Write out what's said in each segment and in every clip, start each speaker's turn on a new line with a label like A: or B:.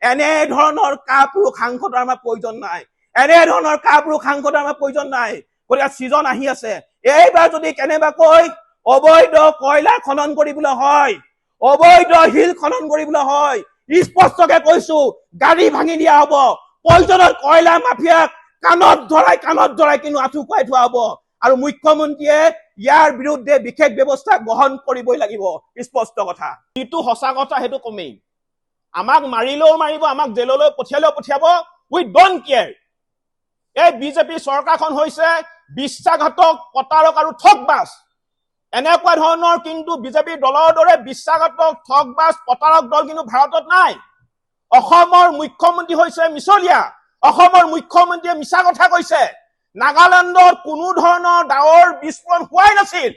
A: এনে ধৰণৰ কাপুৰুষ সাংসদৰ আমাৰ প্ৰয়োজন নাই, এনে ধৰণৰ কাপুৰুষ সাংসদৰ আমাৰ প্ৰয়োজন নাই। গতিকে ছিজন আহি আছে, এইবাৰ যদি কেনেবাকৈ অবৈধ কয়লা খনন কৰিবলৈ হয়, অবৈধ শিল খনন কৰিবলৈ হয়, স্পষ্টকে কৈছো গাড়ী ভাঙি দিয়া হব। প্ৰয়োজনত কয়লা মাফিয়াক কাণত ধৰাই কিন্তু আঁঠু খুৱাই থোৱা হব। আৰু মুখ্যমন্ত্ৰীয়ে ইয়াৰ বিৰুদ্ধে বিশেষ ব্যৱস্থা গ্ৰহণ কৰিবই লাগিব, স্পষ্ট কথা। যিটো সঁচা কথা সেইটো কমেই, আমাক মাৰিলেও মাৰিব, আমাক জেললৈ পঠিয়ালেও পঠিয়াব, উই ডোন্ট কেয়াৰ। এই বিজেপি চৰকাৰখন হৈছে বিশ্বাসঘাতক, প্ৰতাৰক আৰু ঠগবাজ। এনেকুৱা ধৰণৰ কিন্তু বিজেপি দলৰ দৰে বিশ্বাসঘাতক, ঠগবাজ, প্ৰতাৰক দল কিন্তু ভাৰতত নাই। অসমৰ মুখ্যমন্ত্ৰী হৈছে মিছলীয়া, অসমৰ মুখ্যমন্ত্ৰীয়ে মিছা কথা কৈছে। নাগালেণ্ডত কোনো ধৰণৰ ডাৱৰ বিস্ফোৰণ হোৱাই নাছিল।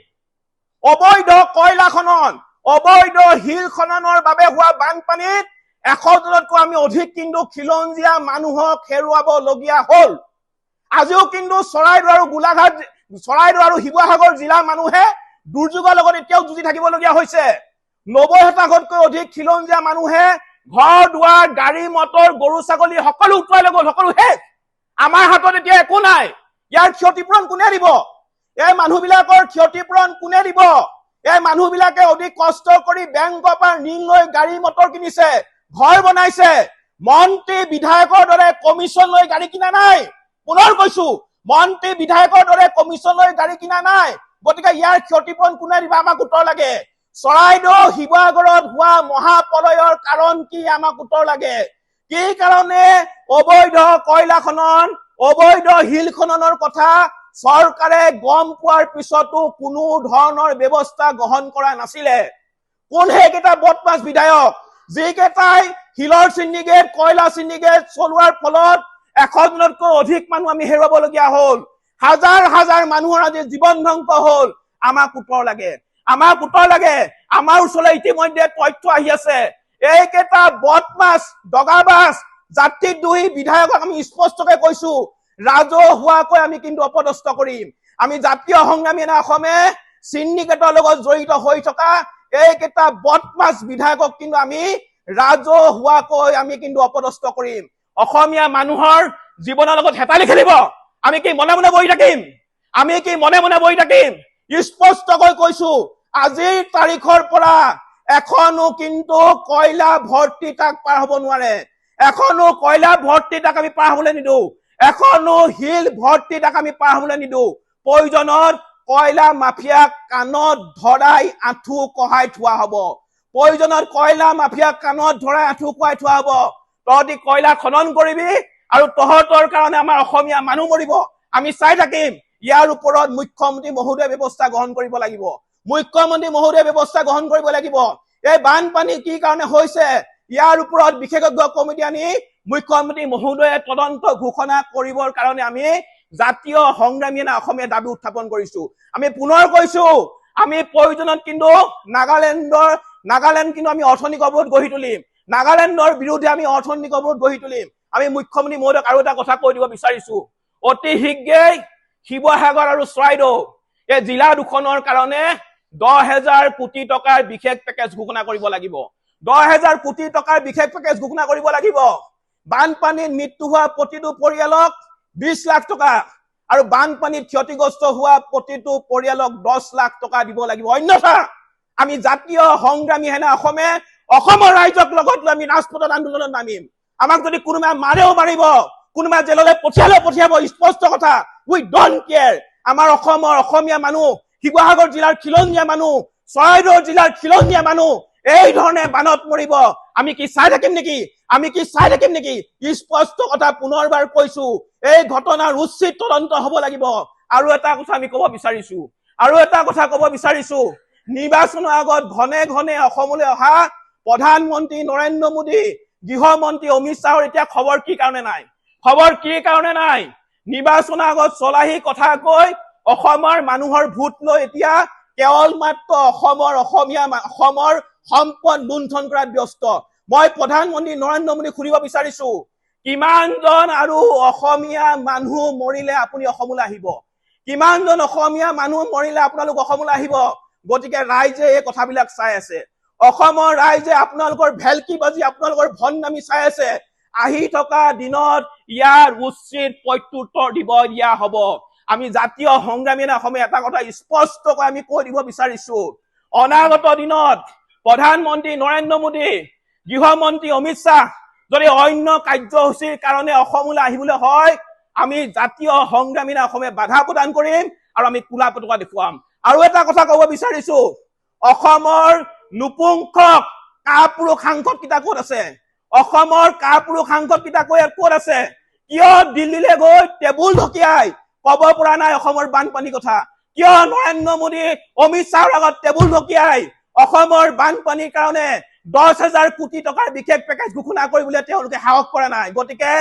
A: অবৈধ কয়লা খনন, অবৈধ শিল খননৰ বাবে হোৱা বানপানীত 100 জনতকৈ আমি অধিক কিন্তু খিলঞ্জীয়া মানুহক হেৰুৱাবলগীয়া হল। আজিও কিন্তু চৰাইদেউ আৰু গোলাঘাট, চৰাইদেউ আৰু শিৱসাগৰ জিলাৰ মানুহে দুৰ্যোগৰ লগত এতিয়াও যুঁজি থাকিবলগীয়া হৈছে। 90% অধিক খিলঞ্জীয়া মানুহে ঘৰ দুৱাৰ, গাড়ী মটৰ, গৰু ছাগলী সকলো উটুৱাই লৈ গল, সকলো শেষ। আমাৰ হাতত এতিয়া একো নাই। ইয়াৰ ক্ষতিপূৰণ কোনে দিব? এই মানুহবিলাকৰ ক্ষতিপূৰণ কোনে দিব? এই মানুহবিলাকে অধিক কষ্ট কৰি বেংকৰ পৰা ঋণ লৈ গাড়ী মটৰ কিনিছে, ঘৰ বনাইছে। মন্ত্ৰী বিধায়কৰ দৰে কমিছন লৈ গাড়ী কিনা নাই। পুনৰ কৈছো, মন্ত্ৰী বিধায়কৰ দৰে কমিছন লৈ গাড়ী কিনা নাই। গতিকে ইয়াৰ ক্ষতিপূৰণ কোনে দিব? আমাক উত্তৰ লাগে। চৰাইদেউ শিৱসাগৰত হোৱা মহাপ্ৰলয়ৰ কাৰণ কি? আমাক উত্তৰ লাগে। কি কাৰণে অবৈধ কয়লা খনন, অবৈধ শিল খননৰ কথা চৰকাৰে গম পোৱাৰ পিছতো কোনো ধৰণৰ ব্যৱস্থা গ্ৰহণ কৰা নাছিলে? কোন সেইকেইটা বদমাছ বিধায়ক যিকেইটাই শিলৰ চিণ্ডিকেট, কয়লা চিণ্ডিকেট চলোৱাৰ ফলত 100 জনতকৈ অধিক মানুহ আমি হেৰুৱাবলগীয়া হল। হাজাৰ হাজাৰ মানুহৰ আজি জীৱন ধ্বংস হল। আমাক উত্তৰ লাগে, আমাক উত্তৰ লাগে। আমাৰ ওচৰলৈ ইতিমধ্যে তথ্য আহি আছে। এইকেইটা বদমাছ, দগাবাজ, জাতিদ্ৰোহী বিধায়কক আমি স্পষ্টকে কৈছো, ৰাজহুৱাকৈ আমি কিন্তু অপদস্থ কৰিম। আমি জাতীয় সংগ্ৰামী অসমে চিণ্ডিকেটৰ লগত জড়িত হৈ থকা এইকেইটা বদমাছ বিধায়কক কিন্তু আমি ৰাজহুৱাকৈ আমি কিন্তু অপদস্থ কৰিম। অসমীয়া মানুহৰ জীৱনৰ লগত হেতালি খেলিব। আমি কি মনে মনে বহি থাকিম? আমি কি মনে মনে বহি থাকিম? স্পষ্টকৈ কৈছো, আজিৰ তাৰিখৰ পৰা এখনো কিন্তু কয়লা ভৰ্তি তাক পাৰ হব নোৱাৰে। এখনো কয়লা ভৰ্তি তাক আমি পাৰ হবলৈ নিদিওঁ। এখনো শিল ভৰ্তি তাক আমি পাৰ হবলৈ নিদিওঁ। প্ৰয়োজনত কয়লা মাফিয়াক কাণত ধৰাই আঁঠু কঢ়াই থোৱা হব। প্ৰয়োজনত কয়লা মাফিয়াক কাণত ধৰাই আঁঠু কঢ়াই থোৱা হব। তহঁতি কয়লা খনন কৰিবি আৰু তহঁতৰ কাৰণে আমাৰ অসমীয়া মানুহ মৰিব, আমি চাই থাকিম। ইয়াৰ ওপৰত মুখ্যমন্ত্ৰী মহোদয়ে ব্যৱস্থা গ্ৰহণ কৰিব লাগিব। মুখ্যমন্ত্ৰী মহোদয়ে ব্যৱস্থা গ্ৰহণ কৰিব লাগিব। এই বানপানী কি কাৰণে হৈছে ইয়াৰ ওপৰত বিশেষজ্ঞ কমিটি আনি মুখ্যমন্ত্ৰী মহোদয়ে তদন্ত ঘোষণা কৰিবৰ কাৰণে আমি জাতীয় সংগ্ৰামী অসমীয়া দাবী উত্থাপন কৰিছো। আমি পুনৰ কৈছো, আমি প্ৰয়োজনত কিন্তু নাগালেণ্ড কিন্তু আমি অৰ্থনৈতিক অৱৰোধ গঢ়ি তুলিম। নাগালেণ্ডৰ বিৰুদ্ধে আমি অৰ্থনৈতিক অৱৰোধ গঢ়ি তুলিম। আমি মুখ্যমন্ত্ৰী মহোদয়ক আৰু এটা কথা কৈ দিব বিচাৰিছো, অতি শীঘ্ৰেই শিৱসাগৰ আৰু চৰাইদেউ এই জিলা দুখনৰ কাৰণে 10,000 কোটি টকাৰ বিশেষ পেকেজ ঘোষণা কৰিব লাগিব। 10,000 কোটি টকাৰ বিশেষ পেকেজ ঘোষণা কৰিব লাগিব। বানপানীত মৃত্যু হোৱা প্ৰতিটো পৰিয়ালক 20 লাখ টকা আৰু বানপানীত ক্ষতিগ্ৰস্ত হোৱা প্ৰতিটো পৰিয়ালক 10 লাখ টকা দিব লাগিব। অন্যথা আমি জাতীয় সংগ্ৰামী অসমে অসমৰ ৰাইজক লগত লৈ আমি ৰাজপথত আন্দোলনত নামিম। আমাক যদি কোনোবাই মাৰেও মাৰিব, কোনোবাই জেললৈ পঠিয়ালেও পঠিয়াব, স্পষ্ট কথা। উই ডোন্ট কেয়াৰ। আমাৰ অসমৰ অসমীয়া মানুহ, শিৱসাগৰ জিলাৰ খিলঞ্জীয়া মানুহ, চৰাইদেউ জিলাৰ খিলঞ্জীয়া মানুহ এই ধৰণে বানত মৰিব। আমি কি চাই থাকিম নেকি? আমি কি চাই থাকিম নেকি? স্পষ্ট কথা পুনৰবাৰ কৈছো, এই ঘটনাৰ উচিত তদন্ত হব লাগিব। আৰু এটা কথা আমি কব বিচাৰিছো, নিৰ্বাচনৰ আগত ঘনে ঘনে অসমলৈ অহা প্ৰধানমন্ত্ৰী নৰেন্দ্ৰ মোদী, গৃহমন্ত্ৰী অমিত শ্বাহৰ এতিয়া খবৰ কি কাৰণে নাই? খবৰ কি কাৰণে নাই? নিৰ্বাচনৰ আগত চলাহী কথা কৈ অসমৰ মানুহৰ ভোট লৈ এতিয়া কেৱল মাত্ৰ অসমৰ সম্পদ লুণ্ঠন কৰাত ব্যস্ত। মই প্ৰধানমন্ত্ৰী নৰেন্দ্ৰ মোদীক সুধিব বিচাৰিছো, কিমানজন আৰু অসমীয়া মানুহ মৰিলে আপুনি অসমলৈ আহিব? কিমানজন অসমীয়া মানুহ মৰিলে আপোনালোক অসমলৈ আহিব? গতিকে ৰাইজে এই কথাবিলাক চাই আছে। অসমৰ ৰাইজে আপোনালোকৰ ভেলকি বাজি আপোনালোকৰ ভণ্ডামি চাই আছে আহি থকা দিনত ইয়াৰ উচিত প্ৰত্যুত্তৰ দিয়া হ'ব আমি জাতীয় সংগ্ৰামী অসমে এটা কথা স্পষ্টকৈ আমি কৈ দিব বিচাৰিছো অনাগত দিনত প্ৰধানমন্ত্ৰী নৰেন্দ্ৰ মোদী গৃহমন্ত্ৰী অমিত শ্বাহ যদি অন্য কাৰ্যসূচীৰ কাৰণে অসমলৈ আহিবলৈ হয় আমি জাতীয় সংগ্ৰামী অসমে বাধা প্ৰদান কৰিম আৰু আমি কোলা পতাকা দেখুৱাম আৰু এটা কথা ক'ব বিচাৰিছো অসমৰ নুপুংখক কাপুৰুষ সাংসদ কিটা ক'ত আছে অসমৰ কাপুৰুষ সাংসদ কিটা ক'ত আছে কিয় দিল্লীলৈ গৈ টেবুল ঢকিয়াই ক'ব পৰা নাই অসমৰ বানপানীৰ কথা কিয় নৰেন্দ্ৰ মোদী অমিত শ্বাহৰ আগত টেবুল ঢকিয়াই অসমৰ বানপানীৰ কাৰণে 10,000 কোটি টকাৰ বিশেষ পেকেজ ঘোষণা কৰিবলৈ তেওঁলোকে সাহস কৰা নাই গতিকে